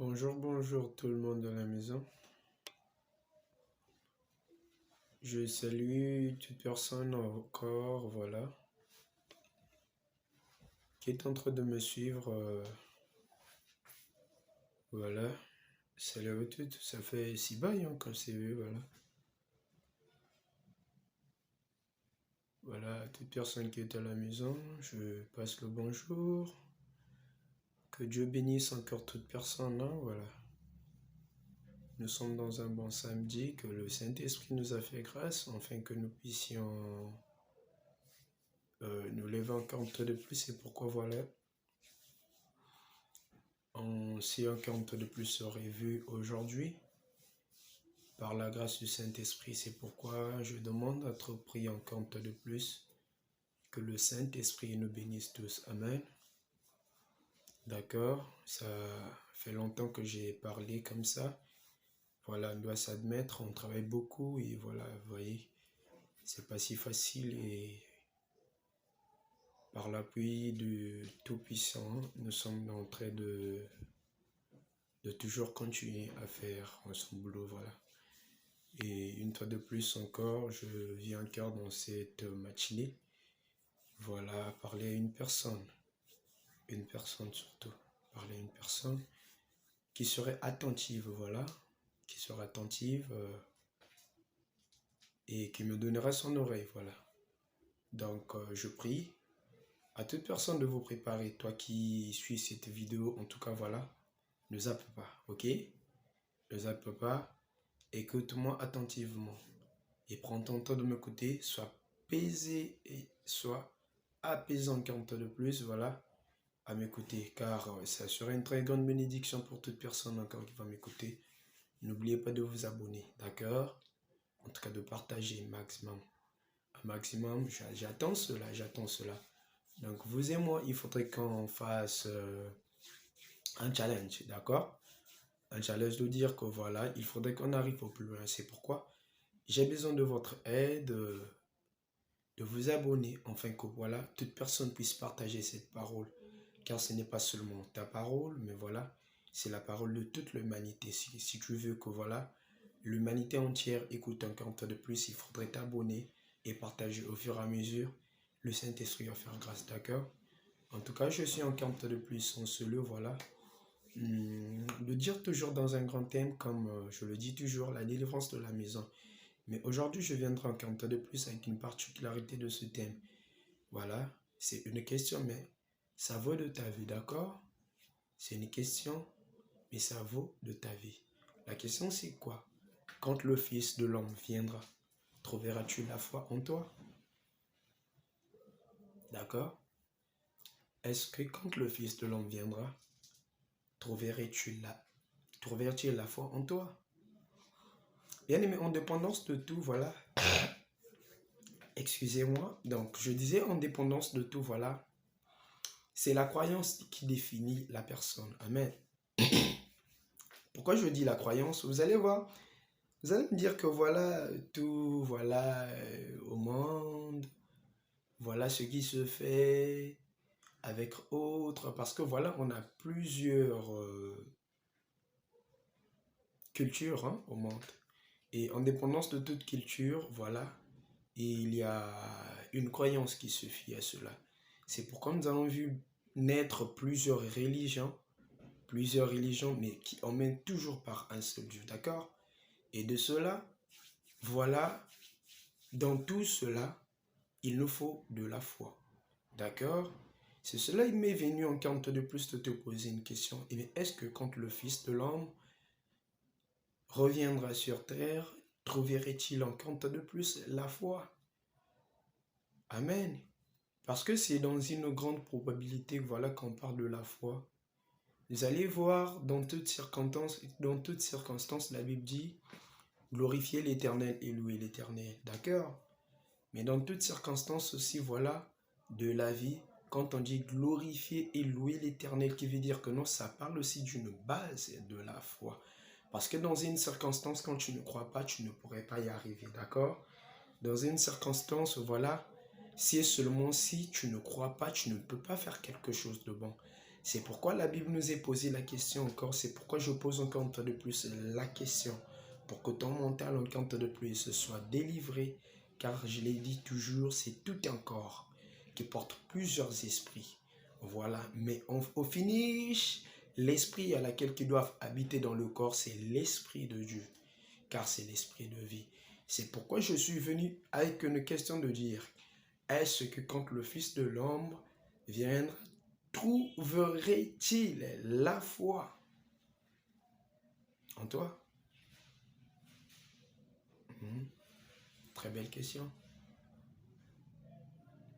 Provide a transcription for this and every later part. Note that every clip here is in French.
Bonjour, bonjour tout le monde de la maison. Je salue toute personne encore, voilà, qui est en train de me suivre. Voilà, salut à toutes. Ça fait 6 bails qu'on s'est vu, voilà. Voilà, toute personne qui est à la maison, je passe le bonjour. Que Dieu bénisse encore toute personne, hein, voilà. Nous sommes dans un bon samedi, que le Saint-Esprit nous a fait grâce, afin que nous puissions nous lever encore un peu de plus. C'est pourquoi, voilà, si un compte de plus serait vu aujourd'hui, par la grâce du Saint-Esprit, c'est pourquoi je demande à être pris en compte de plus, que le Saint-Esprit nous bénisse tous. Amen. D'accord, ça fait longtemps que j'ai parlé comme ça. Voilà, on doit s'admettre, on travaille beaucoup et voilà, vous voyez, c'est pas si facile et par l'appui du Tout-Puissant, nous sommes en train de toujours continuer à faire son boulot, voilà. Et une fois de plus encore, je viens encore dans cette matinée, voilà, parler à une personne surtout, parler à une personne qui serait attentive, voilà, qui serait attentive et qui me donnera son oreille, voilà. Donc, je prie à toute personne de vous préparer, toi qui suis cette vidéo, en tout cas, voilà, ne zappe pas, ok? Ne zappe pas, écoute-moi attentivement. Et prends ton temps de m'écouter, sois apaisé et sois apaisant quand de plus, voilà, à m'écouter, car ça serait une très grande bénédiction pour toute personne encore qui va m'écouter. N'oubliez pas de vous abonner, d'accord? En tout cas, de partager maximum. Un maximum, j'attends cela, j'attends cela. Donc, vous et moi, il faudrait qu'on fasse un challenge, d'accord? Un challenge de dire que voilà, il faudrait qu'on arrive au plus loin. C'est pourquoi j'ai besoin de votre aide, de vous abonner, afin que voilà, toute personne puisse partager cette parole. Car ce n'est pas seulement ta parole, mais voilà, c'est la parole de toute l'humanité. Si tu veux que voilà, l'humanité entière écoute un canto de plus, il faudrait t'abonner et partager au fur et à mesure. Le Saint-Esprit va faire grâce, d'accord? En tout cas, je suis un canto de plus en ce lieu, voilà. De dire toujours dans un grand thème, comme je le dis toujours, la délivrance de la maison. Mais aujourd'hui, je viendrai en canto de plus avec une particularité de ce thème. Voilà, c'est une question, mais ça vaut de ta vie, d'accord? C'est une question, mais ça vaut de ta vie. La question, c'est quoi? Quand le Fils de l'homme viendra, trouveras-tu la foi en toi? D'accord? Est-ce que quand le Fils de l'homme viendra, trouveras-tu la foi en toi? Bien aimé, en dépendance de tout, voilà. Excusez-moi. Donc, je disais en dépendance de tout, voilà. C'est la croyance qui définit la personne. Amen. Pourquoi je dis la croyance? Vous allez voir. Vous allez me dire que voilà tout, voilà au monde, voilà ce qui se fait avec autres, parce que voilà, on a plusieurs cultures hein, au monde. Et en dépendance de toute culture, voilà, il y a une croyance qui se fie à cela. C'est pourquoi nous avons vu naître plusieurs religions, mais qui emmènent toujours par un seul Dieu, d'accord? Et de cela, voilà, dans tout cela, il nous faut de la foi. D'accord? C'est cela, il m'est venu en compte de plus de te poser une question. Et bien, est-ce que quand le Fils de l'homme reviendra sur terre, trouverait-il en compte de plus la foi? Amen. Parce que c'est dans une grande probabilité, voilà, qu'on parle de la foi. Vous allez voir, dans toutes circonstances, la Bible dit, glorifier l'Éternel et louer l'Éternel. D'accord? Mais dans toutes circonstances aussi, voilà, de la vie, quand on dit glorifier et louer l'Éternel, qui veut dire que non, ça parle aussi d'une base de la foi. Parce que dans une circonstance, quand tu ne crois pas, tu ne pourrais pas y arriver, d'accord? Dans une circonstance, voilà, si et seulement si tu ne crois pas, tu ne peux pas faire quelque chose de bon. C'est pourquoi la Bible nous est posé la question encore. C'est pourquoi je pose encore une fois de plus la question. Pour que ton mental encore une fois de plus soit délivré. Car je l'ai dit toujours, c'est tout un corps qui porte plusieurs esprits. Voilà. Mais au finish, l'esprit à laquelle qui doivent habiter dans le corps, c'est l'esprit de Dieu. Car c'est l'esprit de vie. C'est pourquoi je suis venu avec une question de dire, est-ce que quand le Fils de l'homme viendra, trouverait-il la foi en toi? Très belle question.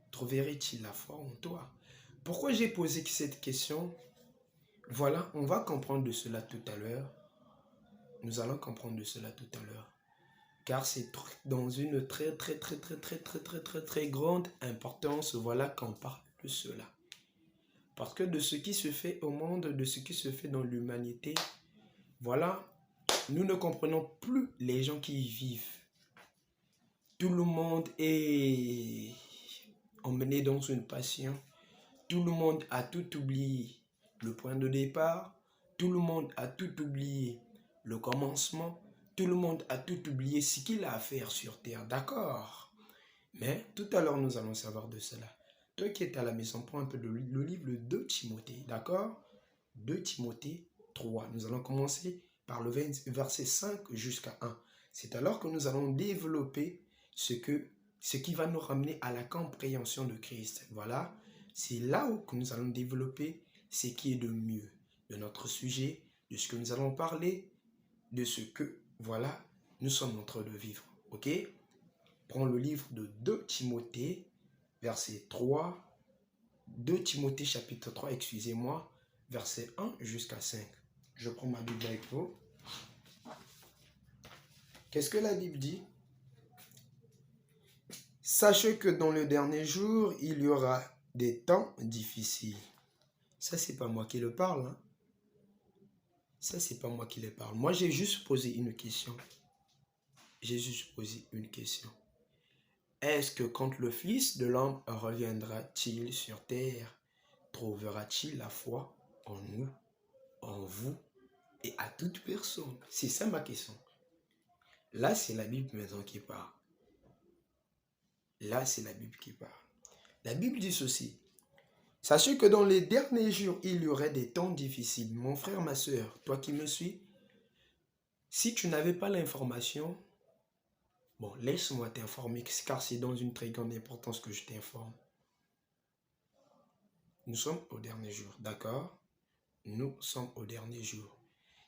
Trouverait-il la foi en toi? Pourquoi j'ai posé cette question? Voilà, on va comprendre de cela tout à l'heure. Nous allons comprendre de cela tout à l'heure. Car c'est dans une très grande importance, voilà, qu'on parle de cela. Parce que de ce qui se fait au monde, de ce qui se fait dans l'humanité, voilà, nous ne comprenons plus les gens qui y vivent. Tout le monde est emmené dans une passion. Tout le monde a tout oublié. Le point de départ, tout le monde a tout oublié. Le commencement, tout le monde a tout oublié ce qu'il a à faire sur terre. D'accord? Mais tout à l'heure, nous allons savoir de cela. Toi qui es à la maison, prends un peu le livre de Timothée. D'accord? 2 Timothée 3. Nous allons commencer par le verset 5 jusqu'à 1. C'est alors que nous allons développer ce qui va nous ramener à la compréhension de Christ. Voilà. C'est là où nous allons développer ce qui est de mieux de notre sujet, de ce que nous allons parler, de ce que, voilà, nous sommes en train de vivre. Ok? Prends le livre de 2 Timothée, verset 3. 2 Timothée chapitre 3, excusez-moi, verset 1 jusqu'à 5. Je prends ma Bible avec vous. Qu'est-ce que la Bible dit? Sachez que dans le dernier jour, il y aura des temps difficiles. Ça, c'est pas moi qui le parle. Hein. Ça, c'est pas moi qui le parle. Moi, j'ai juste posé une question. J'ai juste posé une question. Est-ce que quand le Fils de l'homme reviendra-t-il sur terre, trouvera-t-il la foi en nous, en vous et à toute personne? C'est ça ma question. Là, c'est la Bible maintenant qui parle. Là, c'est la Bible qui parle. La Bible dit ceci. Sachez que dans les derniers jours, il y aurait des temps difficiles. Mon frère, ma soeur, toi qui me suis, si tu n'avais pas l'information, bon, laisse-moi t'informer, car c'est dans une très grande importance que je t'informe. Nous sommes au dernier jour, d'accord? Nous sommes au dernier jour.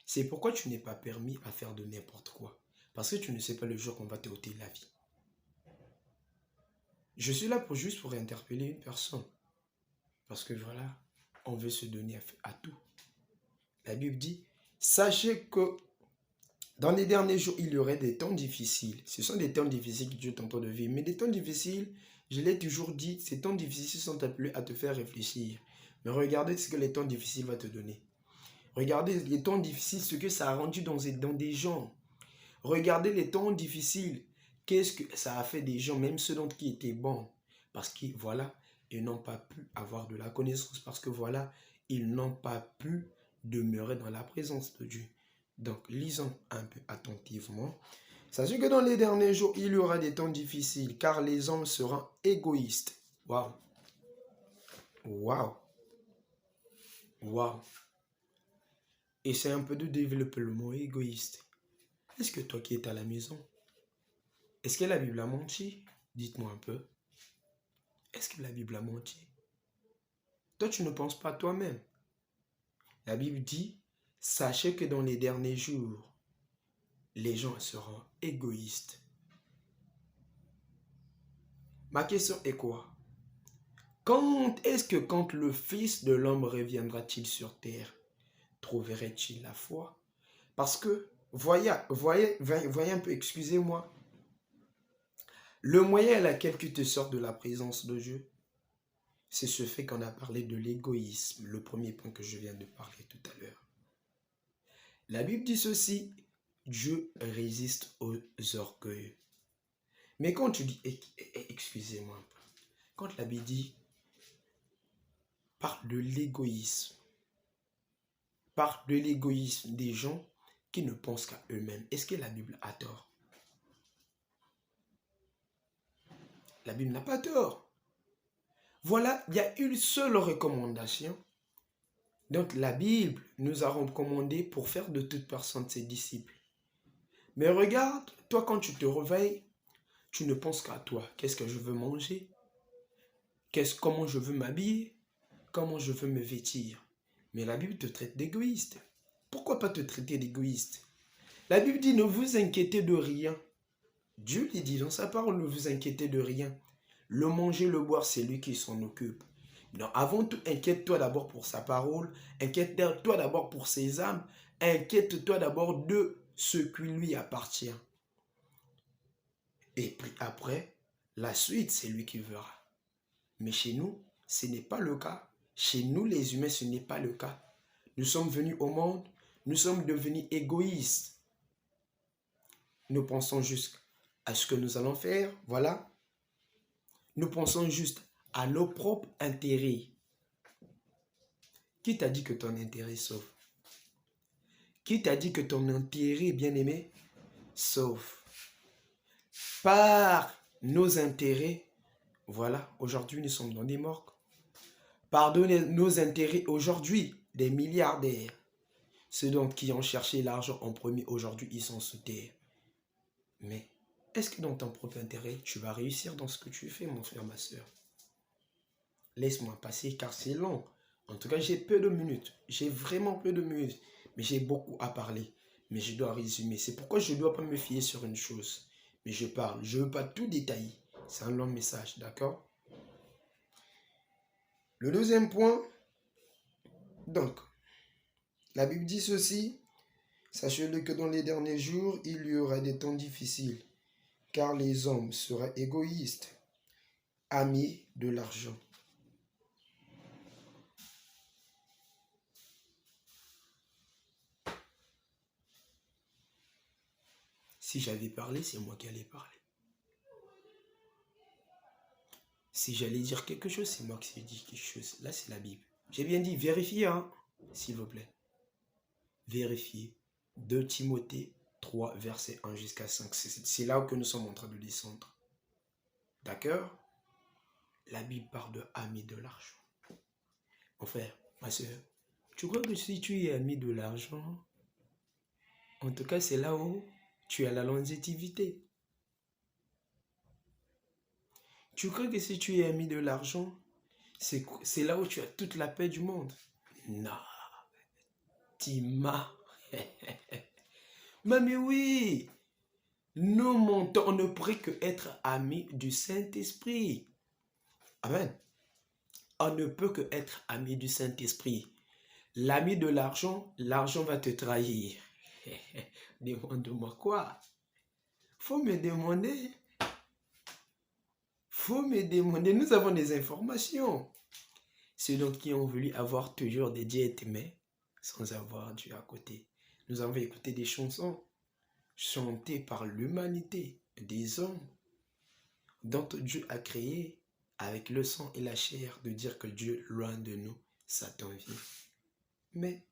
C'est pourquoi tu n'es pas permis à faire de n'importe quoi. Parce que tu ne sais pas le jour qu'on va te ôter la vie. Je suis là juste pour interpeller une personne. Parce que voilà, on veut se donner à tout. La Bible dit, sachez que dans les derniers jours, il y aurait des temps difficiles. Ce sont des temps difficiles que Dieu t'entend de vivre. Mais des temps difficiles, je l'ai toujours dit, ces temps difficiles sont appelés à te faire réfléchir. Mais regardez ce que les temps difficiles vont te donner. Regardez les temps difficiles, ce que ça a rendu dans des gens. Regardez les temps difficiles. Qu'est-ce que ça a fait des gens, même ceux d'entre qui étaient bons. Parce que voilà, ils n'ont pas pu avoir de la connaissance. Parce que voilà, ils n'ont pas pu demeurer dans la présence de Dieu. Donc, lisons un peu attentivement. Sachez que dans les derniers jours, il y aura des temps difficiles, car les hommes seront égoïstes. Waouh! Waouh! Waouh! Essaie un peu de développer le mot égoïste. Est-ce que toi qui es à la maison, est-ce que la Bible a menti? Dites-moi un peu. Est-ce que la Bible a menti? Toi, tu ne penses pas toi-même. La Bible dit, sachez que dans les derniers jours, les gens seront égoïstes. Ma question est quoi? Quand le Fils de l'homme reviendra-t-il sur terre, trouverait-il la foi? Parce que, voyez un peu, excusez-moi, le moyen à laquelle tu te sors de la présence de Dieu, c'est ce fait qu'on a parlé de l'égoïsme, le premier point que je viens de parler tout à l'heure. La Bible dit ceci, Dieu résiste aux orgueilleux. Mais quand tu dis, excusez-moi un peu, quand la Bible dit, parle de l'égoïsme, par de l'égoïsme des gens qui ne pensent qu'à eux-mêmes. Est-ce que la Bible a tort? La Bible n'a pas tort. Voilà, il y a une seule recommandation. Donc la Bible nous a recommandé pour faire de toute personne ses disciples. Mais regarde, toi quand tu te réveilles, tu ne penses qu'à toi. Qu'est-ce que je veux manger? Comment je veux m'habiller? Comment je veux me vêtir? Mais la Bible te traite d'égoïste. Pourquoi pas te traiter d'égoïste? La Bible dit ne vous inquiétez de rien. Dieu lui dit dans sa parole, ne vous inquiétez de rien. Le manger, le boire, c'est lui qui s'en occupe. Donc avant tout, inquiète-toi d'abord pour sa parole, inquiète-toi d'abord pour ses âmes, inquiète-toi d'abord de ce qui lui appartient. Et puis après, la suite, c'est lui qui verra. Mais chez nous, ce n'est pas le cas. Chez nous, les humains, ce n'est pas le cas. Nous sommes venus au monde, nous sommes devenus égoïstes. Nous pensons juste à ce que nous allons faire, voilà. Nous pensons juste à nos propres intérêts. Qui t'a dit que ton intérêt sauve? Qui t'a dit que ton intérêt, bien-aimé, sauve? Par nos intérêts, voilà, aujourd'hui nous sommes dans des morgues. Par nos intérêts, aujourd'hui, des milliardaires, ceux donc qui ont cherché l'argent en premier, aujourd'hui, ils sont sous terre. Mais est-ce que dans ton propre intérêt, tu vas réussir dans ce que tu fais, mon frère, ma soeur? Laisse-moi passer car c'est long. En tout cas, j'ai peu de minutes. J'ai vraiment peu de minutes. Mais j'ai beaucoup à parler. Mais je dois résumer. C'est pourquoi je ne dois pas me fier sur une chose. Mais je parle. Je ne veux pas tout détailler. C'est un long message, d'accord? Le deuxième point. Donc, la Bible dit ceci. Sachez-le que dans les derniers jours, il y aura des temps difficiles. Car les hommes seront égoïstes, amis de l'argent. Si j'avais parlé, c'est moi qui allais parler. Si j'allais dire quelque chose, c'est moi qui ai dit quelque chose. Là, c'est la Bible. J'ai bien dit, vérifiez, hein, s'il vous plaît. Vérifiez. 2 Timothée 3, verset 1 jusqu'à 5. C'est là que nous sommes en train de descendre. D'accord? La Bible parle de amis de l'argent. Mon frère, ma soeur, tu crois que si tu es ami de l'argent, en tout cas, c'est là où tu as la longévité. Tu crois que si tu es ami de l'argent, c'est là où tu as toute la paix du monde? Non. Tima. Mais oui. Nous montons, on ne pourrait que être amis du Saint-Esprit. Amen. On ne peut que être ami du Saint-Esprit. L'ami de l'argent, l'argent va te trahir. Demande-moi quoi? Faut me demander. Faut me demander. Nous avons des informations. Ceux donc qui ont voulu avoir toujours des diètes, mais sans avoir Dieu à côté. Nous avons écouté des chansons chantées par l'humanité, des hommes dont Dieu a créé avec le sang et la chair de dire que Dieu, loin de nous, Satan vient. Mais,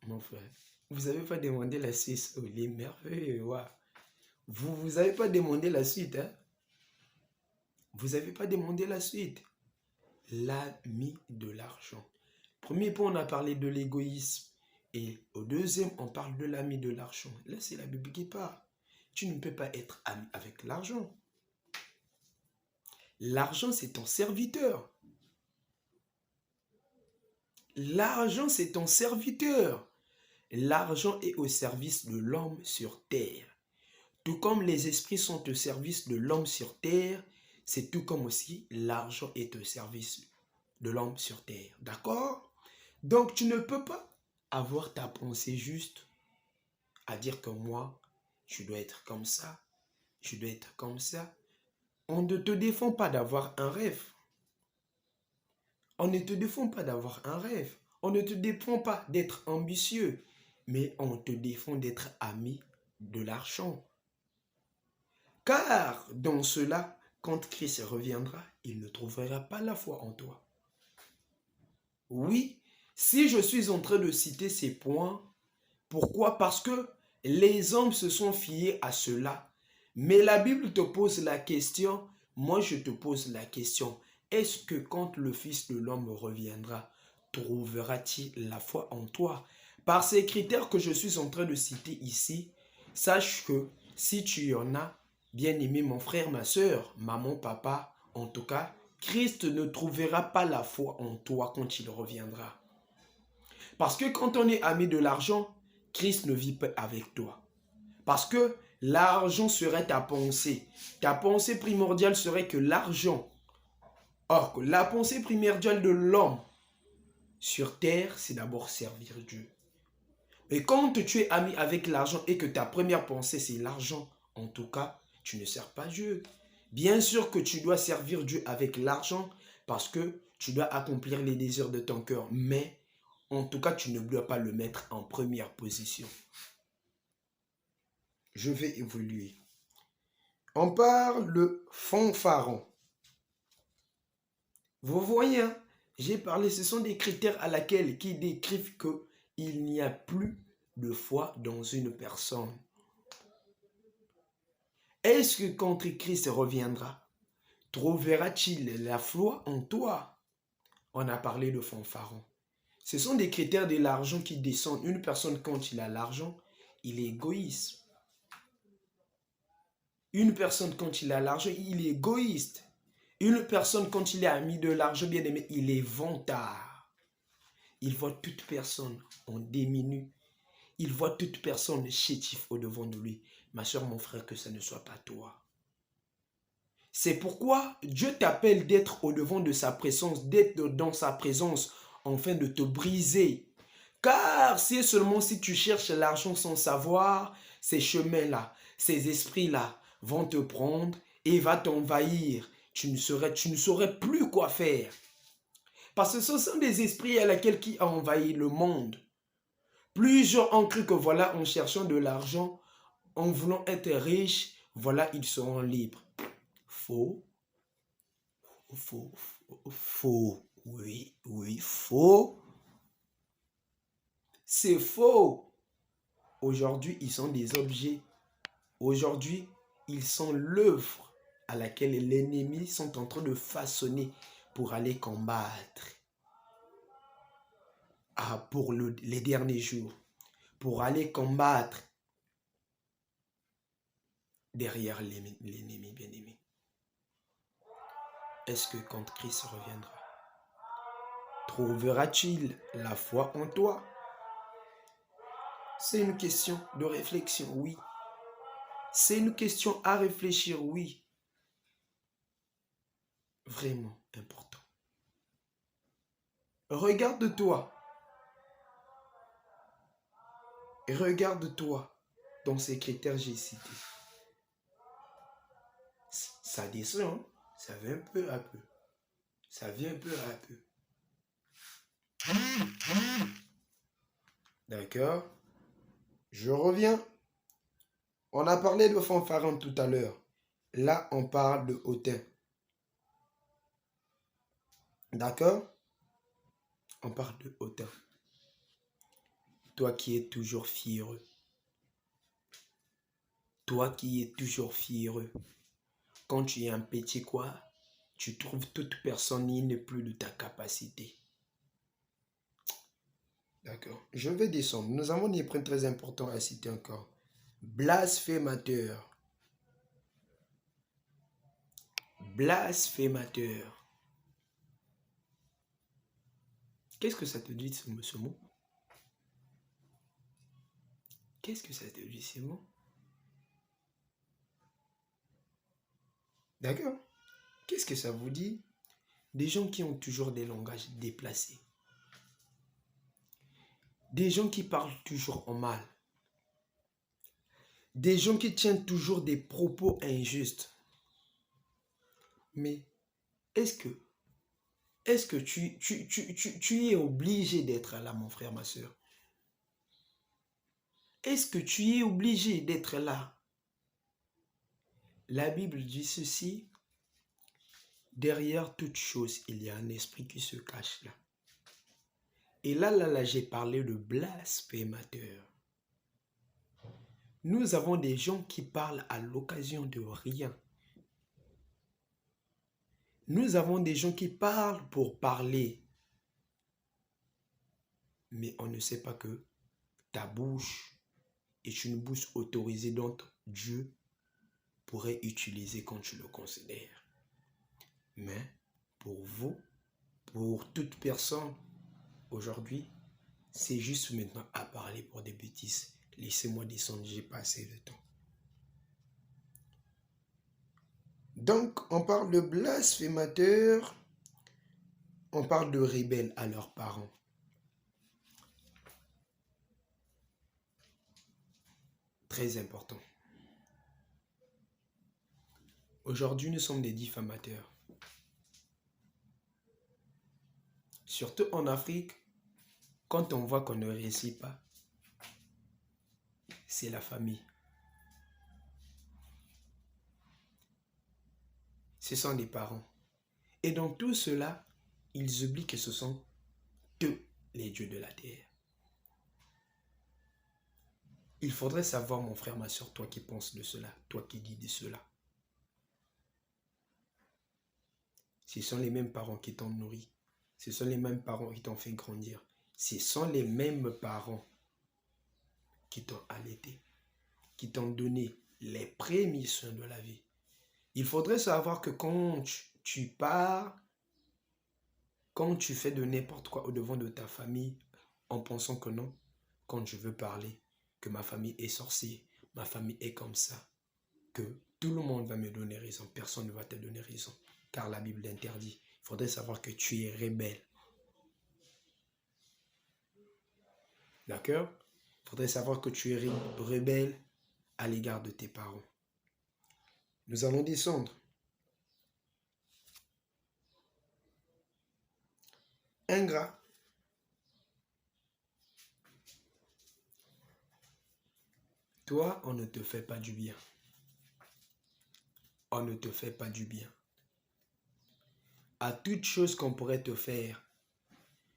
mon frère, vous n'avez pas demandé la suite. Oh, les merveilleux, wow. Vous n'avez pas demandé la suite. Hein? Vous n'avez pas demandé la suite. L'ami de l'argent. Premier point, on a parlé de l'égoïsme. Et au deuxième, on parle de l'ami de l'argent. Là, c'est la Bible qui parle. Tu ne peux pas être ami avec l'argent. L'argent, c'est ton serviteur. L'argent, c'est ton serviteur. L'argent est au service de l'homme sur terre. Tout comme les esprits sont au service de l'homme sur terre, c'est tout comme aussi l'argent est au service de l'homme sur terre. D'accord? Donc, tu ne peux pas avoir ta pensée juste à dire que moi, je dois être comme ça, je dois être comme ça. On ne te défend pas d'avoir un rêve. On ne te défend pas d'avoir un rêve. On ne te défend pas d'être ambitieux. Mais on te défend d'être ami de l'argent. Car dans cela, quand Christ reviendra, il ne trouvera pas la foi en toi. Oui, Si je suis en train de citer ces points, pourquoi? Parce que les hommes se sont fiés à cela. Mais la Bible te pose la question, moi je te pose la question, est-ce que quand le Fils de l'homme reviendra, trouvera-t-il la foi en toi? Par ces critères que je suis en train de citer ici, sache que si tu en as, bien-aimé mon frère, ma soeur, maman, papa, en tout cas, Christ ne trouvera pas la foi en toi quand il reviendra. Parce que quand on est ami de l'argent, Christ ne vit pas avec toi. Parce que l'argent serait ta pensée. Ta pensée primordiale serait que l'argent. Or, que la pensée primordiale de l'homme sur terre, c'est d'abord servir Dieu. Et quand tu es ami avec l'argent et que ta première pensée, c'est l'argent, en tout cas, tu ne sers pas Dieu. Bien sûr que tu dois servir Dieu avec l'argent parce que tu dois accomplir les désirs de ton cœur. Mais, en tout cas, tu ne dois pas le mettre en première position. Je vais évoluer. On parle de fanfaron. Vous voyez, hein, j'ai parlé, ce sont des critères à laquelle qui décrivent qu'il n'y a plus de foi dans une personne. Est-ce que quand Christ reviendra, trouvera-t-il la foi en toi? On a parlé de fanfaron. Ce sont des critères de l'argent qui descendent. Une personne, quand il a l'argent, il est égoïste. Une personne, quand il a l'argent, il est égoïste. Une personne, quand il est ami de l'argent, bien aimé, il est vantard. Il voit toute personne en déminu. Il voit toute personne chétif au-devant de lui. Ma soeur, mon frère, que ce ne soit pas toi. C'est pourquoi Dieu t'appelle d'être au-devant de sa présence, d'être dans sa présence, afin de te briser. Car c'est seulement si tu cherches l'argent sans savoir, ces chemins-là, ces esprits-là vont te prendre et va t'envahir. Tu ne saurais plus quoi faire. Parce que ce sont des esprits à laquelle qui a envahi le monde. Plusieurs ont cru que voilà, en cherchant de l'argent, en voulant être riche, voilà, ils seront libres. Faux, faux, faux, oui, faux. C'est faux. Aujourd'hui, ils sont des objets. Aujourd'hui, ils sont l'œuvre à laquelle l'ennemi sont en train de façonner pour aller combattre. Pour les derniers jours. Pour aller combattre derrière l'ennemi bien-aimé. Est-ce que quand Christ reviendra, trouvera-t-il la foi en toi? C'est une question de réflexion, oui. C'est une question à réfléchir, oui. Vraiment important. Regarde-toi. Regarde-toi dans ces critères que j'ai cités. Ça descend, hein? Ça vient peu à peu. Ça vient peu à peu. D'accord? Je reviens. On a parlé de fanfaron tout à l'heure. Là, on parle de hautain. D'accord? On parle de hautain. Toi qui es toujours fiéreux. Toi qui es toujours fiéreux. Quand tu es un petit quoi, tu trouves toute personne n'est plus de ta capacité. D'accord. Je vais descendre. Nous avons des points très importants à citer encore. Blasphémateur. Blasphémateur. Qu'est-ce que ça te dit ce mot? Qu'est-ce que ça te dit ce mot? D'accord? Qu'est-ce que ça vous dit? Des gens qui ont toujours des langages déplacés. Des gens qui parlent toujours en mal. Des gens qui tiennent toujours des propos injustes. Mais est-ce que tu es obligé d'être là, mon frère, ma soeur? Est-ce que tu es obligé d'être là? La Bible dit ceci. Derrière toute chose, il y a un esprit qui se cache là. Et là, j'ai parlé de blasphémateurs. Nous avons des gens qui parlent à l'occasion de rien. Nous avons des gens qui parlent pour parler. Mais on ne sait pas que ta bouche est une bouche autorisée dont Dieu pourrait utiliser quand tu le considères. Mais pour vous, pour toute personne, aujourd'hui, c'est juste maintenant à parler pour des bêtises. Laissez-moi descendre, j'ai pas assez de temps. Donc, on parle de blasphémateurs, on parle de rebelles à leurs parents. Très important. Aujourd'hui, nous sommes des diffamateurs. Surtout en Afrique, quand on voit qu'on ne réussit pas, c'est la famille. Ce sont les parents. Et dans tout cela, ils oublient que ce sont eux les dieux de la terre. Il faudrait savoir, mon frère, ma soeur, toi qui penses de cela, toi qui dis de cela. Ce sont les mêmes parents qui t'ont nourri. Ce sont les mêmes parents qui t'ont fait grandir. Ce sont les mêmes parents qui t'ont allaité, qui t'ont donné les prémices de la vie. Il faudrait savoir que quand tu pars, quand tu fais de n'importe quoi au devant de ta famille, en pensant que non, quand je veux parler, que ma famille est sorcière, ma famille est comme ça, que tout le monde va me donner raison, personne ne va te donner raison, car la Bible l'interdit. Il faudrait savoir que tu es rebelle. D'accord? Il faudrait savoir que tu es rebelle à l'égard de tes parents. Nous allons descendre. Ingrat. Toi, on ne te fait pas du bien. On ne te fait pas du bien. À toute chose qu'on pourrait te faire,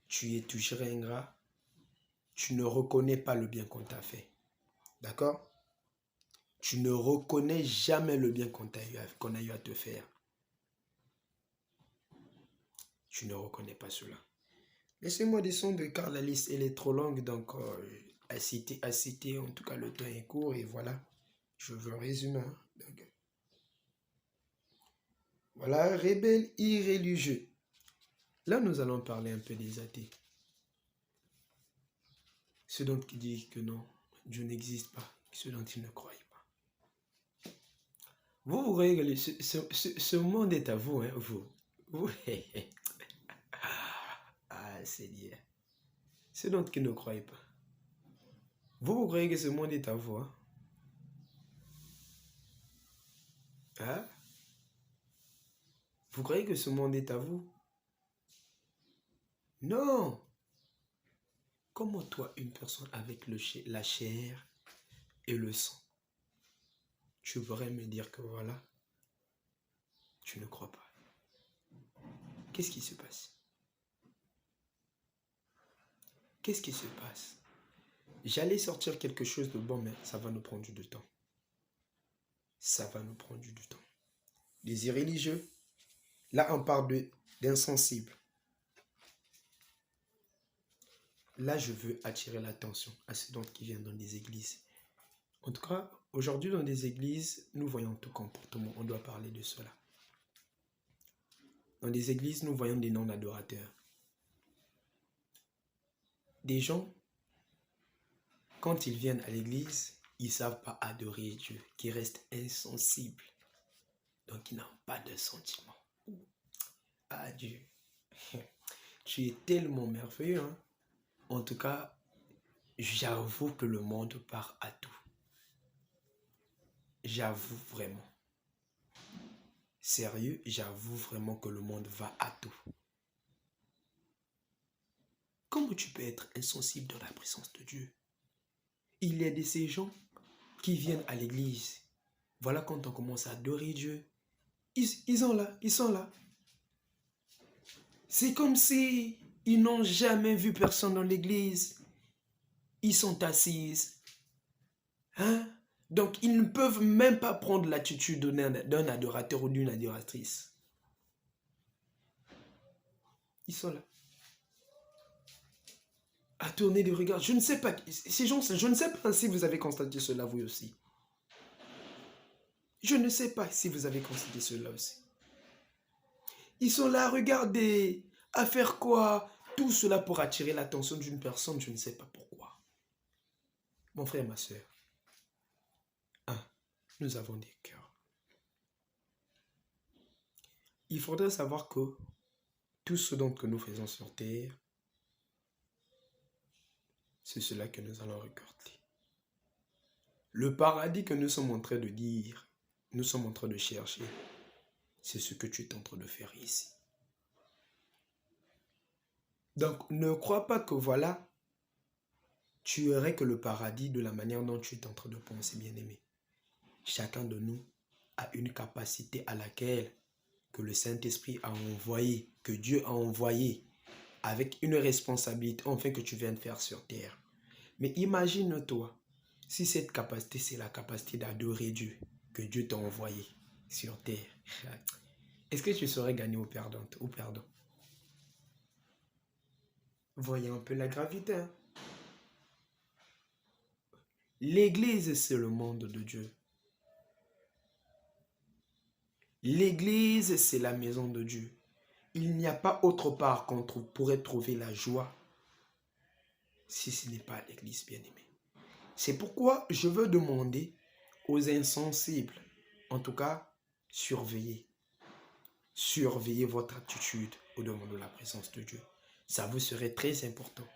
tu es toujours ingrat. Tu ne reconnais pas le bien qu'on t'a fait. D'accord? Tu ne reconnais jamais le bien qu'on a eu à te faire. Tu ne reconnais pas cela. Laissez-moi descendre car la liste elle est trop longue, donc à citer, en tout cas le temps est court et voilà, je veux résumer. Donc, voilà, rebelles irréligieux. Là, nous allons parler un peu des athées. Ceux dont qui disent que non, Dieu n'existe pas, ceux dont ils ne croient pas. Vous regardez, ce monde est à vous, hein, vous. Ah, Seigneur. Ceux dont qui ne croient pas. Vous croyez que ce monde est à vous, hein? Hein? Vous croyez que ce monde est à vous? Non! Comment toi, une personne avec la chair et le sang, tu pourrais me dire que voilà, tu ne crois pas? Qu'est-ce qui se passe? Qu'est-ce qui se passe? J'allais sortir quelque chose de bon, mais ça va nous prendre du temps. Ça va nous prendre du temps. Les irréligieux, là on parle d'insensibles. Là, je veux attirer l'attention à ceux qui viennent dans des églises. En tout cas, aujourd'hui, dans des églises, nous voyons tout comportement. On doit parler de cela. Dans des églises, nous voyons des non-adorateurs. Des gens, quand ils viennent à l'église, ils ne savent pas adorer Dieu, qui restent insensibles. Donc, ils n'ont pas de sentiments. Ah Dieu, tu es tellement merveilleux, hein? En tout cas, j'avoue que le monde part à tout. J'avoue vraiment. Sérieux, j'avoue vraiment que le monde va à tout. Comment tu peux être insensible dans la présence de Dieu? Il y a de ces gens qui viennent à l'église. Voilà quand on commence à adorer Dieu. Ils sont là. C'est comme si Ils n'ont jamais vu personne dans l'église. Ils sont assis. Hein? Donc, ils ne peuvent même pas prendre l'attitude d'un adorateur ou d'une adoratrice. Ils sont là. À tourner des regards. Je ne sais pas, ces gens, je ne sais pas si vous avez constaté cela vous aussi. Je ne sais pas si vous avez constaté cela aussi. Ils sont là à regarder, à faire quoi? Tout cela pour attirer l'attention d'une personne, je ne sais pas pourquoi. Mon frère, ma soeur, nous avons des cœurs. Il faudrait savoir que tout ce dont nous faisons sur terre, c'est cela que nous allons récolter. Le paradis que nous sommes en train de dire, nous sommes en train de chercher, c'est ce que tu es en train de faire ici. Donc, ne crois pas que voilà, tu aurais que le paradis de la manière dont tu es en train de penser, bien-aimé. Chacun de nous a une capacité à laquelle que le Saint-Esprit a envoyé, que Dieu a envoyé, avec une responsabilité, enfin que tu viens de faire sur terre. Mais imagine-toi, si cette capacité, c'est la capacité d'adorer Dieu, que Dieu t'a envoyé sur terre, est-ce que tu serais gagné ou perdant? Voyez un peu la gravité. Hein? L'église, c'est le monde de Dieu. L'église, c'est la maison de Dieu. Il n'y a pas autre part qu'on pourrait trouver la joie si ce n'est pas l'église, bien-aimée. C'est pourquoi je veux demander aux insensibles, en tout cas, surveillez. Surveillez votre attitude au devant de la présence de Dieu. Ça vous serait très important.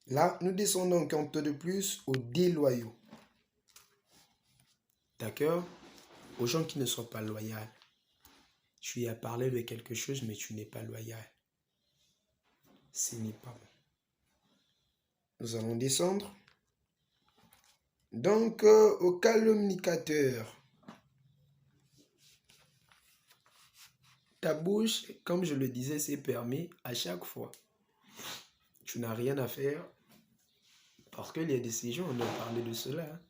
Là, nous descendons un compte de plus aux déloyaux. D'accord? Aux gens qui ne sont pas loyaux. Tu y as parlé de quelque chose, mais tu n'es pas loyal. Ce n'est pas bon. Nous allons descendre. Donc, aux calomnicateurs. Ta bouche, comme je le disais, c'est permis à chaque fois. Tu n'as rien à faire. Parce qu'il y a de ces gens, on a parlé de cela. Hein.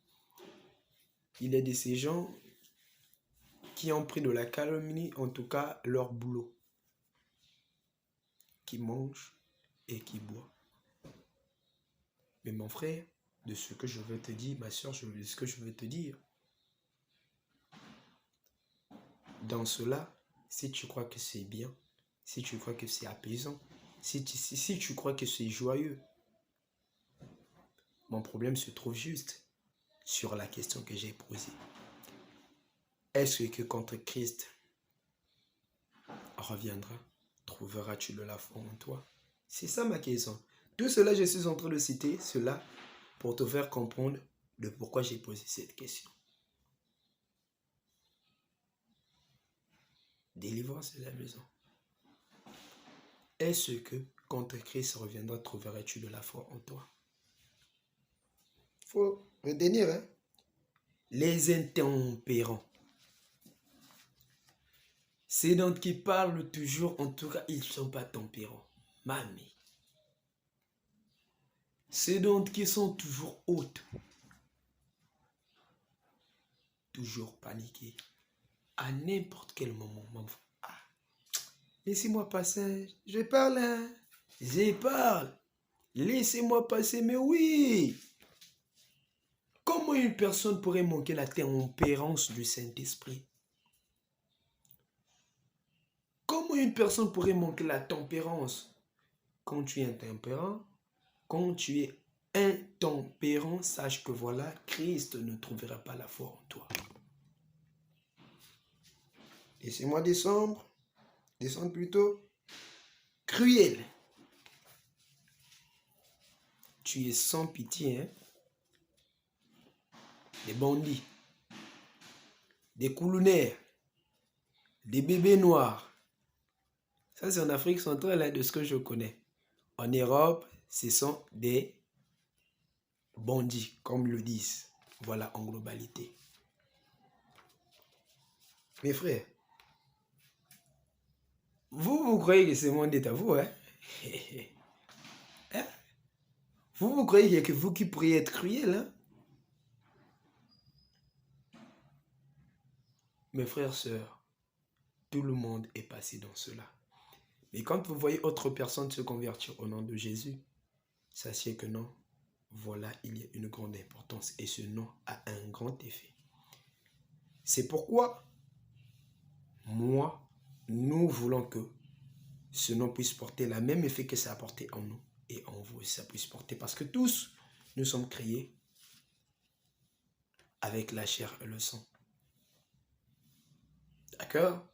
Il y a de ces gens qui ont pris de la calomnie, en tout cas leur boulot. Qui mangent et qui boivent. Mais mon frère, de ce que je veux te dire, ma soeur, de ce que je veux te dire, dans cela, si tu crois que c'est bien, si tu crois que c'est apaisant, si tu crois que c'est joyeux, mon problème se trouve juste sur la question que j'ai posée. Est-ce que quand Christ reviendra, trouveras-tu de la foi en toi? C'est ça ma question. Tout cela, je suis en train de citer cela pour te faire comprendre de pourquoi j'ai posé cette question. Délivrance de la maison. Est-ce que quand Christ reviendra, trouveras-tu de la foi en toi? Il faut retenir, hein? Les intempérants. C'est donc qui parlent toujours, en tout cas, ils ne sont pas tempérants. Mamie. C'est donc qui sont toujours hautes. Toujours paniqués. À n'importe quel moment, laissez-moi passer. Je parle, hein? Je parle. Laissez-moi passer, mais oui. Comment une personne pourrait manquer la tempérance du Saint-Esprit? Comment une personne pourrait manquer la tempérance? Quand tu es intempérant, quand tu es intempérant, sache que voilà, Christ ne trouvera pas la foi en toi. Laissez-moi descendre plutôt. Cruel. Tu es sans pitié, hein? Des bandits, des coulounaires, des bébés noirs. Ça, c'est en Afrique centrale, hein, de ce que je connais. En Europe, ce sont des bandits, comme le disent. Voilà, en globalité. Mes frères, vous croyez que ce monde est à vous, hein? Hein? Vous croyez que vous qui pourriez être cruel, hein? Mes frères, sœurs, tout le monde est passé dans cela. Mais quand vous voyez autre personne se convertir au nom de Jésus, sachez que non, voilà, il y a une grande importance et ce nom a un grand effet. C'est pourquoi, nous voulons que ce nom puisse porter le même effet que ça a porté en nous et en vous, ça puisse porter. Parce que tous, nous sommes créés avec la chair et le sang. D'accord?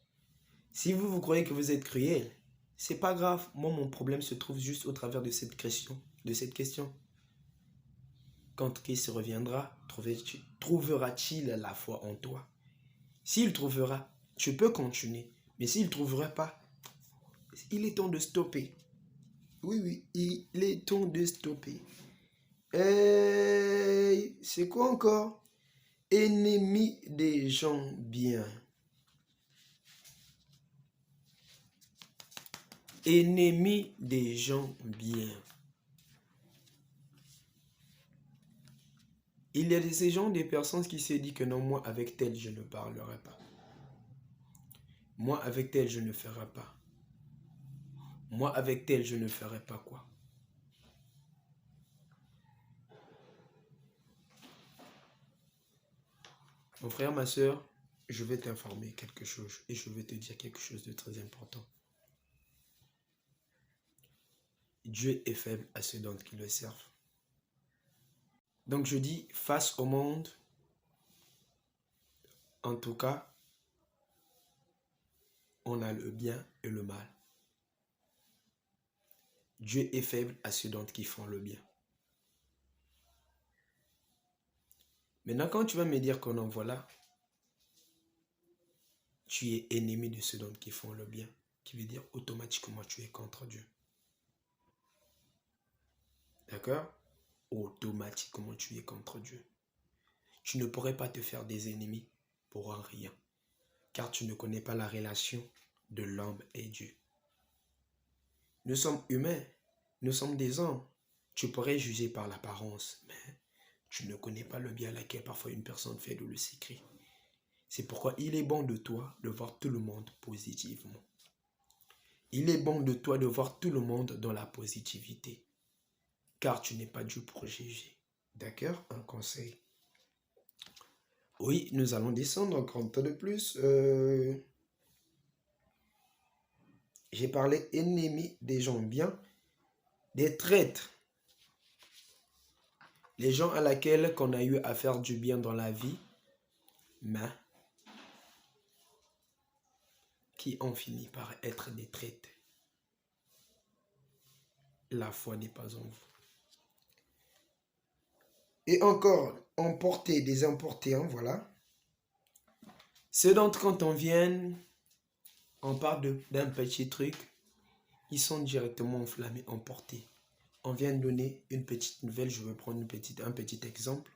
Si vous croyez que vous êtes cruel, c'est pas grave. Moi, mon problème se trouve juste au travers de cette question. Quand Christ reviendra, trouvera-t-il la foi en toi? S'il trouvera, tu peux continuer. Mais s'il ne trouvera pas, il est temps de stopper. Oui, il est temps de stopper. C'est quoi encore? Ennemi des gens bien. Ennemi des gens bien. Il y a ces gens, des personnes qui se disent que non, moi avec tel je ne parlerai pas. Moi avec tel je ne ferai pas. Moi avec tel je ne ferai pas quoi. Mon frère, ma soeur, je vais t'informer quelque chose et je vais te dire quelque chose de très important. Dieu est faible à ceux d'entre qui le servent. Donc je dis, face au monde, en tout cas, on a le bien et le mal. Dieu est faible à ceux d'entre qui font le bien. Maintenant, quand tu vas me dire qu'on en voilà, tu es ennemi de ceux d'entre qui font le bien, qui veut dire automatiquement tu es contre Dieu. D'accord? Automatiquement tu es contre Dieu. Tu ne pourrais pas te faire des ennemis pour un rien, car tu ne connais pas la relation de l'homme et Dieu. Nous sommes humains, nous sommes des hommes. Tu pourrais juger par l'apparence, mais tu ne connais pas le bien à laquelle parfois une personne fait de le secret. C'est pourquoi il est bon de toi de voir tout le monde positivement. Il est bon de toi de voir tout le monde dans la positivité. Car tu n'es pas Dieu pour juger. D'accord? Un conseil. Oui, nous allons descendre encore un peu de plus. J'ai parlé ennemis des gens bien, des traîtres. Les gens à laquelle qu'on a eu à faire du bien dans la vie, mais qui ont fini par être des traîtres. La foi n'est pas en vous. Et encore, emporter, désemporter, hein, voilà. Ceux d'entre quand on vient, on parle d'un petit truc, ils sont directement enflammés, emportés. On vient de donner une petite nouvelle, je vais prendre un petit exemple.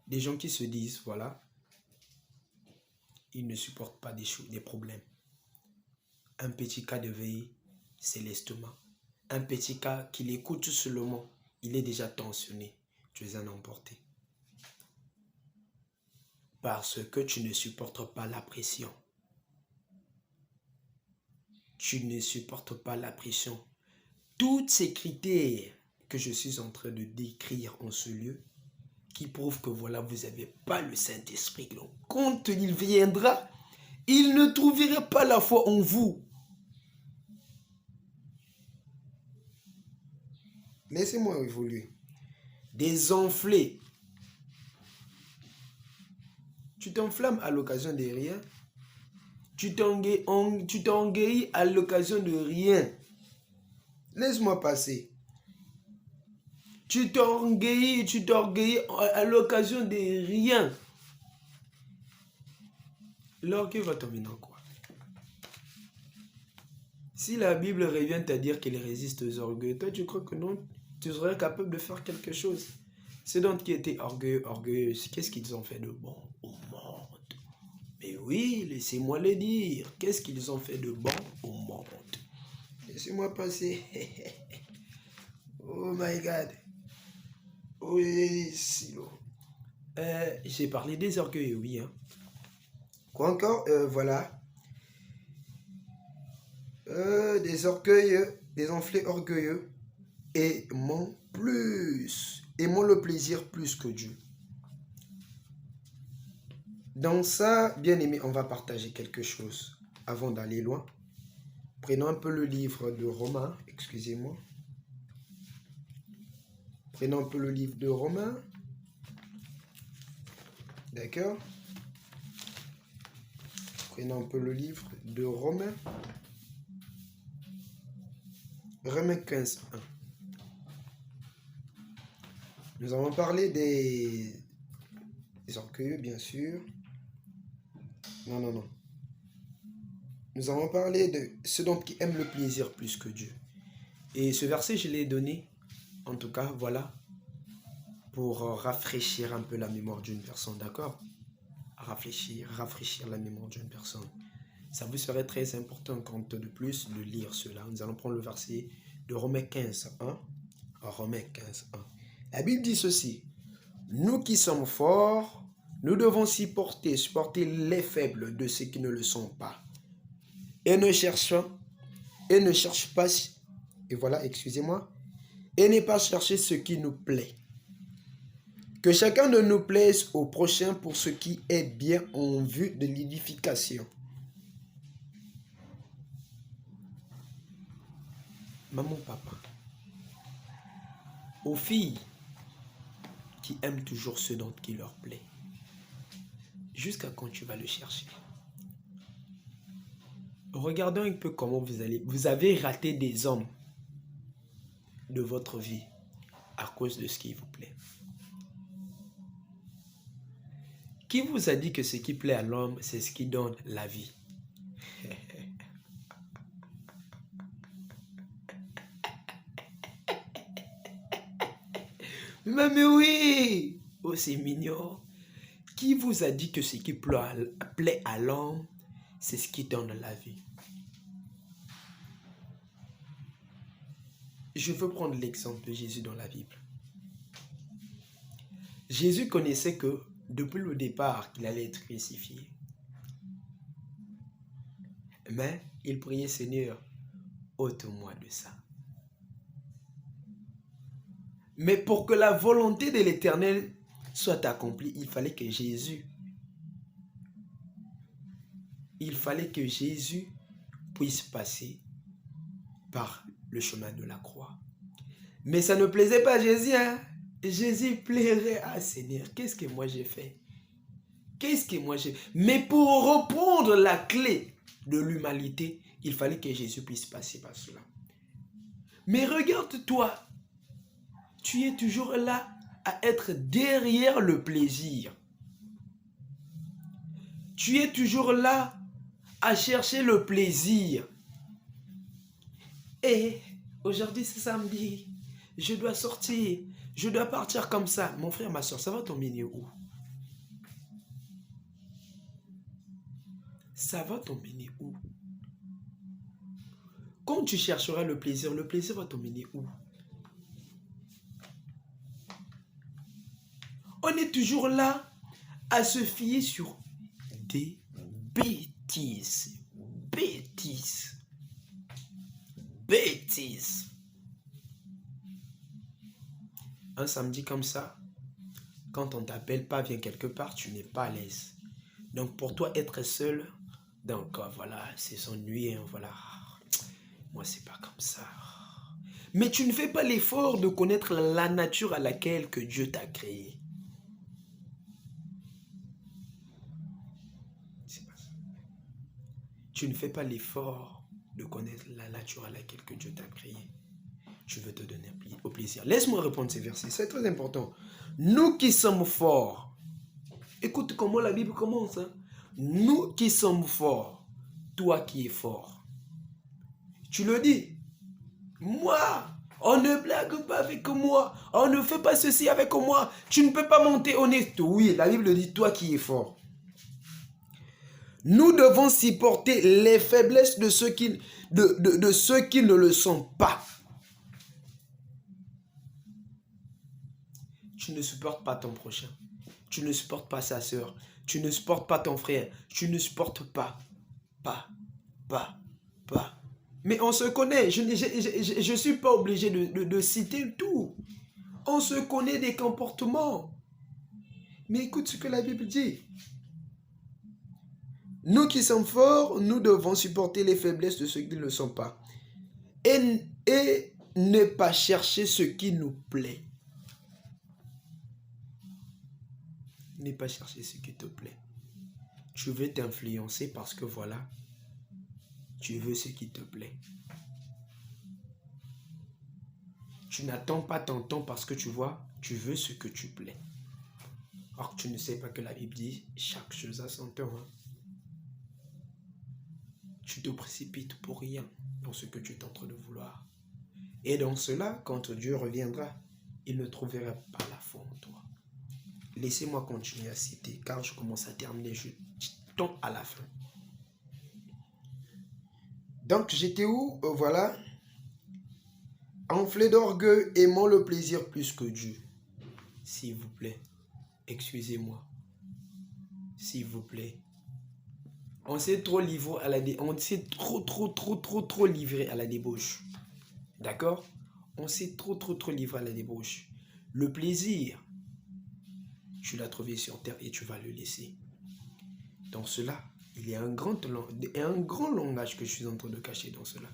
Des gens qui se disent, voilà, ils ne supportent pas des problèmes. Un petit cas de veille, c'est l'estomac. Un petit cas qu'il écoute seulement, il est déjà tensionné. Tu es un emporté. Parce que tu ne supportes pas la pression. Tu ne supportes pas la pression. Tous ces critères que je suis en train de décrire en ce lieu, qui prouvent que voilà, vous n'avez pas le Saint-Esprit. Donc, quand il viendra, il ne trouvera pas la foi en vous. Laissez-moi évoluer. Désenflé. Tu t'enflammes à l'occasion de rien. Tu t'engueuilles à l'occasion de rien. Laisse-moi passer. Tu t'orgueilles à l'occasion de rien. L'orgueil va tomber dans quoi? Si la Bible revient à dire qu'il résiste aux orgueils, toi tu crois que non, tu serais capable de faire quelque chose? Ceux d'entre qui étaient orgueilleux, orgueilleuses, qu'est-ce qu'ils ont fait de bon au monde? Mais oui, laissez-moi le dire. Qu'est-ce qu'ils ont fait de bon au monde? Laissez-moi passer. Oh my God. Oui, silo. J'ai parlé des orgueilleux, oui. Hein. Quoi encore? Voilà. Des orgueilleux, des enflés orgueilleux. Aimons le plaisir plus que Dieu. Dans ça, bien aimé, on va partager quelque chose avant d'aller loin. Prenons un peu le livre de Romains, excusez-moi. Prenons un peu le livre de Romains. D'accord? Prenons un peu le livre de Romains. Romains 15, 1. Nous avons parlé des orgueilleux, bien sûr. Non. Nous avons parlé de ceux qui aiment le plaisir plus que Dieu. Et ce verset, je l'ai donné, en tout cas, voilà, pour rafraîchir un peu la mémoire d'une personne, d'accord? Rafraîchir la mémoire d'une personne. Ça vous serait très important, compte de plus, de lire cela. Nous allons prendre le verset de Romains 15, 1. Romains 15, 1. La Bible dit ceci. Nous qui sommes forts, nous devons supporter les faibles de ceux qui ne le sont pas. Et ne cherche pas, et voilà, excusez-moi, et ne pas chercher ce qui nous plaît. Que chacun de nous plaise au prochain pour ce qui est bien en vue de l'édification. Maman, papa, aux filles qui aiment toujours ce dont qui leur plaît, jusqu'à quand tu vas le chercher? Regardons un peu comment vous avez raté des hommes de votre vie à cause de ce qui vous plaît. Qui vous a dit que ce qui plaît à l'homme, c'est ce qui donne la vie? Mais oui! Oh, c'est mignon. Qui vous a dit que ce qui plaît à l'homme, c'est ce qui donne la vie? Je veux prendre l'exemple de Jésus dans la Bible. Jésus connaissait que depuis le départ qu'il allait être crucifié. Mais il priait, Seigneur, ôte-moi de ça. Mais pour que la volonté de l'Éternel soit accomplie, il fallait que Jésus puisse passer par le chemin de la croix. Mais ça ne plaisait pas à Jésus. Hein? Jésus plairait à Seigneur. Qu'est-ce que moi j'ai fait? Mais pour reprendre la clé de l'humanité, il fallait que Jésus puisse passer par cela. Mais regarde-toi, tu es toujours là à être derrière le plaisir. Tu es toujours là à chercher le plaisir. Et aujourd'hui c'est samedi, je dois sortir, je dois partir comme ça. Mon frère, ma soeur, ça va t'emmener où? Ça va t'emmener où? Quand tu chercheras le plaisir va t'emmener où? On est toujours là à se fier sur des bêtises. Un samedi comme ça, quand on t'appelle pas, viens quelque part, tu n'es pas à l'aise. Donc pour toi, être seul, donc voilà, c'est s'ennuyer, hein, voilà. Moi, c'est pas comme ça. Mais tu ne fais pas l'effort de connaître la nature à laquelle que Dieu t'a créé. C'est pas ça. Tu ne fais pas l'effort de connaître la nature à laquelle que Dieu t'a créé. Je veux te donner au plaisir. Laisse-moi répondre ces versets, c'est très important. Nous qui sommes forts, écoute comment la Bible commence. Hein? Nous qui sommes forts, toi qui es fort. Tu le dis, moi On ne blague pas avec moi. On ne fait pas ceci avec moi. Tu ne peux pas monter honnête. Oui, la Bible dit, toi qui es fort. Nous devons supporter les faiblesses de ceux qui ne le sont pas. Tu ne supportes pas ton prochain. Tu ne supportes pas sa soeur. Tu ne supportes pas ton frère. Tu ne supportes pas. Pas. Mais on se connaît. Je ne suis pas obligé de citer tout. On se connaît des comportements. Mais écoute ce que la Bible dit. Nous qui sommes forts, nous devons supporter les faiblesses de ceux qui ne le sont pas. Et ne pas chercher ce qui nous plaît. Ne pas chercher ce qui te plaît. Tu veux t'influencer parce que voilà, tu veux ce qui te plaît. Tu n'attends pas ton temps parce que tu vois, tu veux ce que tu plais. Or, tu ne sais pas que la Bible dit, chaque chose a son temps. Tu te précipites pour rien dans ce que tu es en train de vouloir. Et dans cela, quand Dieu reviendra, il ne trouvera pas la foi en toi. Laissez-moi continuer à citer, car je commence à terminer, je tends à la fin. Donc, j'étais où? Voilà. Enflé d'orgueil, aimant le plaisir plus que Dieu. S'il vous plaît, excusez-moi. S'il vous plaît. On s'est trop livré à la on s'est trop livré à la débauche. D'accord? On s'est trop livré à la débauche. Le plaisir, tu l'as trouvé sur terre et tu vas le laisser. Dans cela, il y a un grand langage que je suis en train de cacher dans cela.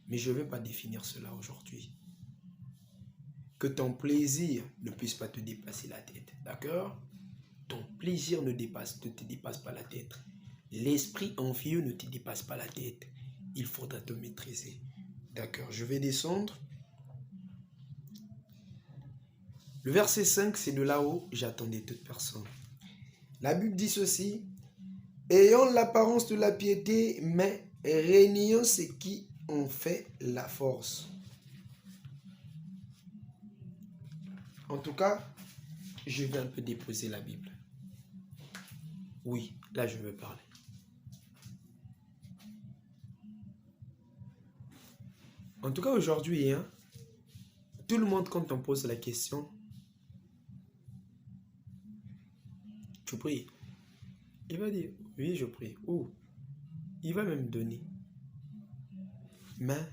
Mais je ne vais pas définir cela aujourd'hui. Que ton plaisir ne puisse pas te dépasser la tête. D'accord? Ton plaisir ne te dépasse pas la tête. L'esprit envieux ne te dépasse pas la tête. Il faudra te maîtriser. D'accord, je vais descendre. Le verset 5, c'est de là-haut j'attendais toute personne. La Bible dit ceci. Ayant l'apparence de la piété, mais régnant ce qui en fait la force. En tout cas, je vais un peu déposer la Bible. Oui, là je veux parler. En tout cas, aujourd'hui, tout le monde, quand on pose la question, tu pries. Il va dire, oui, je prie. Ou, il va même donner. Mais,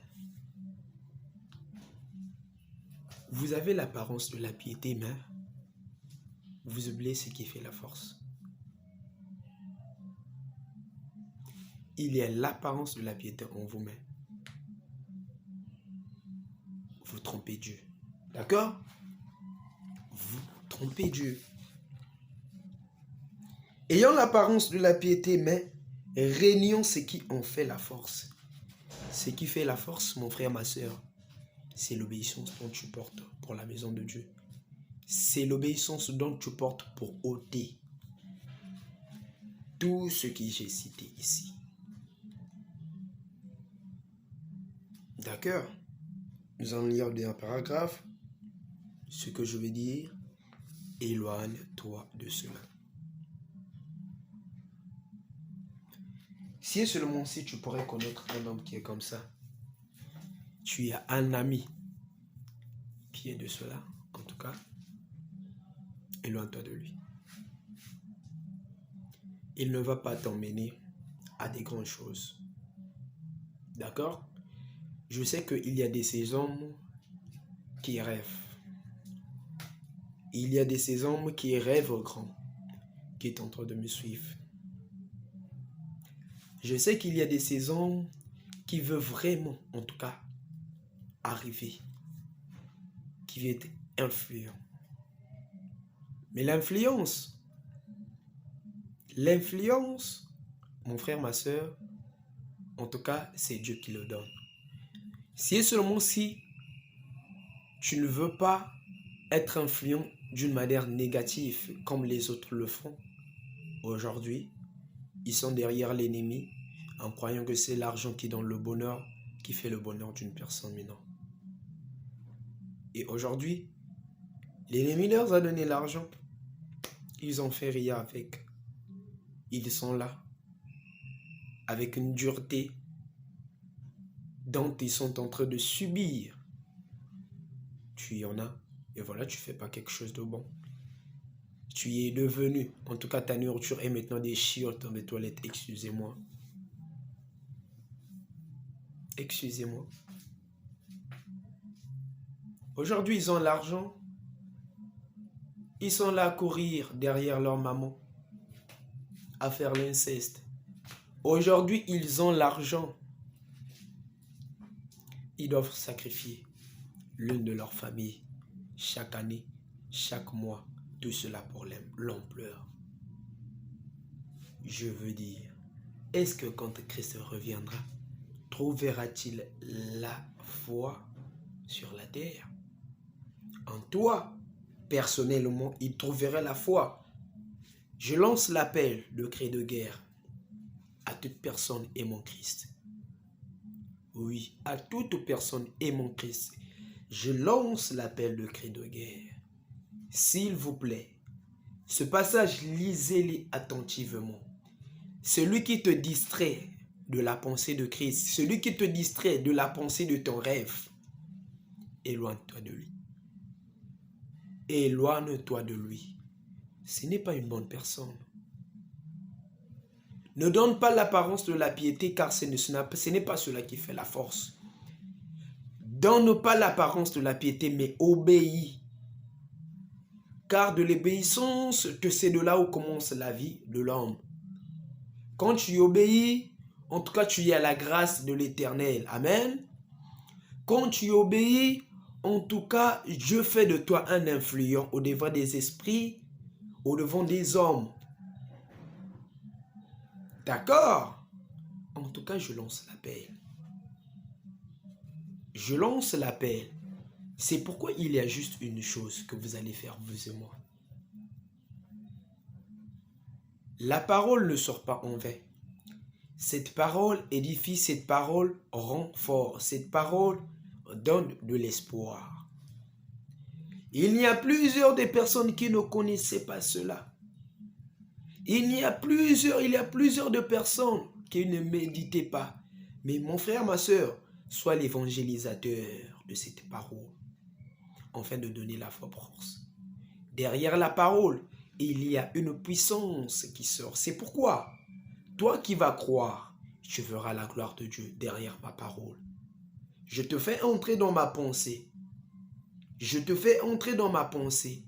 vous avez l'apparence de la piété, mais vous oubliez ce qui fait la force. Il y a l'apparence de la piété en vous-même. Vous trompez Dieu. D'accord? Vous trompez Dieu. Ayant l'apparence de la piété, mais régnant ce qui en fait la force. Ce qui fait la force, mon frère, ma soeur, c'est l'obéissance dont tu portes pour la maison de Dieu. C'est l'obéissance dont tu portes pour ôter tout ce que j'ai cité ici. D'accord? Nous allons lire un paragraphe. Ce que je veux dire, éloigne-toi de cela. Si seulement si tu pourrais connaître un homme qui est comme ça, tu as un ami qui est de cela, en tout cas, éloigne-toi de lui. Il ne va pas t'emmener à des grandes choses. D'accord? Je sais qu'il y a de ces hommes qui rêvent. Il y a de ces hommes qui rêvent grand, qui est en train de me suivre. Je sais qu'il y a de ces hommes qui veulent vraiment, en tout cas, arriver, qui veulent être influents. Mais l'influence, mon frère, ma soeur, en tout cas, c'est Dieu qui le donne. Si et seulement si tu ne veux pas être influent d'une manière négative comme les autres le font, aujourd'hui, ils sont derrière l'ennemi en croyant que c'est l'argent qui donne le bonheur, qui fait le bonheur d'une personne. Mais non. Et aujourd'hui, l'ennemi leur a donné l'argent. Ils ont fait rien avec. Ils sont là, avec une dureté dont ils sont en train de subir. Tu y en as, et voilà, tu ne fais pas quelque chose de bon. Tu y es devenu, en tout cas ta nourriture est maintenant des chiottes dans les toilettes, excusez-moi. Excusez-moi. Aujourd'hui, ils ont l'argent. Ils sont là à courir derrière leur maman, à faire l'inceste. Aujourd'hui, ils ont l'argent. Ils doivent sacrifier l'une de leurs familles chaque année, chaque mois. Tout cela pour l'ampleur. Je veux dire, est-ce que quand Christ reviendra, trouvera-t-il la foi sur la terre? En toi, personnellement, il trouverait la foi. Je lance l'appel de cri de guerre à toute personne aimant Christ. Oui, à toute personne aimant Christ. Je lance l'appel de cri de guerre. S'il vous plaît, ce passage, lisez-le attentivement. Celui qui te distrait de la pensée de Christ, celui qui te distrait de la pensée de ton rêve, éloigne-toi de lui. Éloigne-toi de lui. Ce n'est pas une bonne personne. Ne donne pas l'apparence de la piété, car ce n'est pas cela qui fait la force. Donne pas l'apparence de la piété, mais obéis. Car de l'obéissance, c'est de là où commence la vie de l'homme. Quand tu obéis, en tout cas, tu es à la grâce de l'Éternel. Amen. Quand tu obéis, en tout cas, Dieu fait de toi un influent au devant des esprits, au devant des hommes. D'accord? En tout cas, je lance l'appel. Je lance l'appel. C'est pourquoi il y a juste une chose que vous allez faire, vous et moi. La parole ne sort pas en vain. Cette parole édifie, cette parole rend fort, cette parole donne de l'espoir. Il y a plusieurs des personnes qui ne connaissaient pas cela. Il y a plusieurs de personnes qui ne méditaient pas. Mais mon frère, ma soeur, sois l'évangélisateur de cette parole, afin de donner la force. Derrière la parole, il y a une puissance qui sort. C'est pourquoi, toi qui vas croire, tu verras la gloire de Dieu derrière ma parole. Je te fais entrer dans ma pensée. Je te fais entrer dans ma pensée.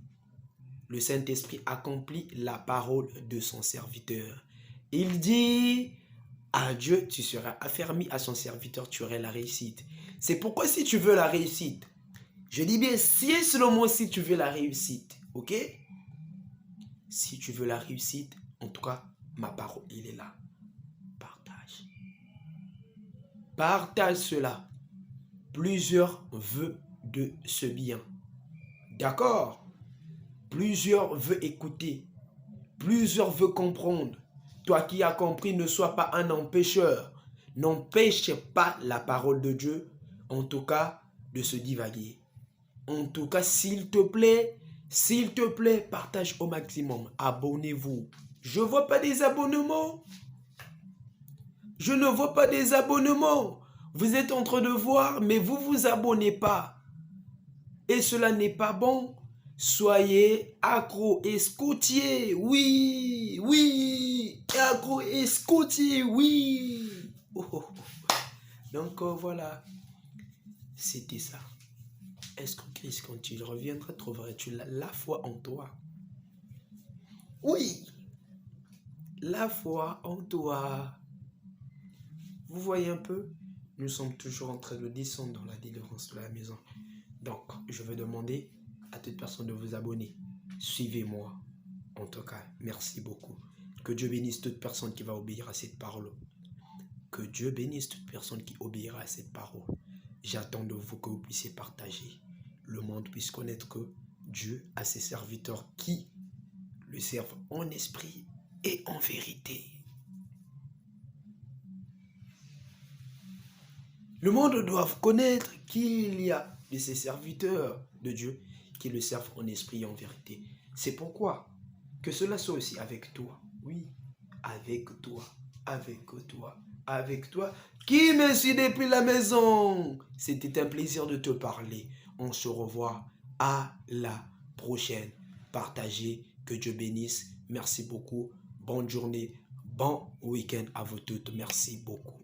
Le Saint-Esprit accomplit la parole de son serviteur. Il dit à Dieu, tu seras affermi, à son serviteur, tu auras la réussite. C'est pourquoi si tu veux la réussite, je dis bien, si seulement si tu veux la réussite, ok? Si tu veux la réussite, en tout cas, ma parole, il est là. Partage. Partage cela. Plusieurs veulent de ce bien. D'accord? Plusieurs veulent écouter. Plusieurs veulent comprendre. Toi qui as compris, ne sois pas un empêcheur. N'empêche pas la parole de Dieu, en tout cas, de se divaguer. En tout cas, s'il te plaît, partage au maximum. Abonnez-vous. Je ne vois pas des abonnements. Je ne vois pas des abonnements. Vous êtes en train de voir, mais vous ne vous abonnez pas. Et cela n'est pas bon. Soyez accro et scoutier. Oui, oui. Accro et scoutier, oui. Oh, oh. Donc voilà. C'était ça. Est-ce que Christ, quand il reviendra, trouveras-tu la foi en toi? Oui. La foi en toi. Vous voyez un peu? Nous sommes toujours en train de descendre dans la délivrance de la maison. Donc, je vais demander à toute personne de vous abonner. Suivez-moi. En tout cas, merci beaucoup. Que Dieu bénisse toute personne qui va obéir à cette parole. Que Dieu bénisse toute personne qui obéira à cette parole. J'attends de vous que vous puissiez partager. Le monde puisse connaître que Dieu a ses serviteurs qui le servent en esprit et en vérité. Le monde doit connaître qu'il y a de ces serviteurs de Dieu qui le servent en esprit et en vérité. C'est pourquoi que cela soit aussi avec toi. Oui, avec toi, avec toi, avec toi, qui me suit depuis la maison. C'était un plaisir de te parler. On se revoit à la prochaine. Partagez, que Dieu bénisse. Merci beaucoup. Bonne journée, bon week-end à vous toutes. Merci beaucoup.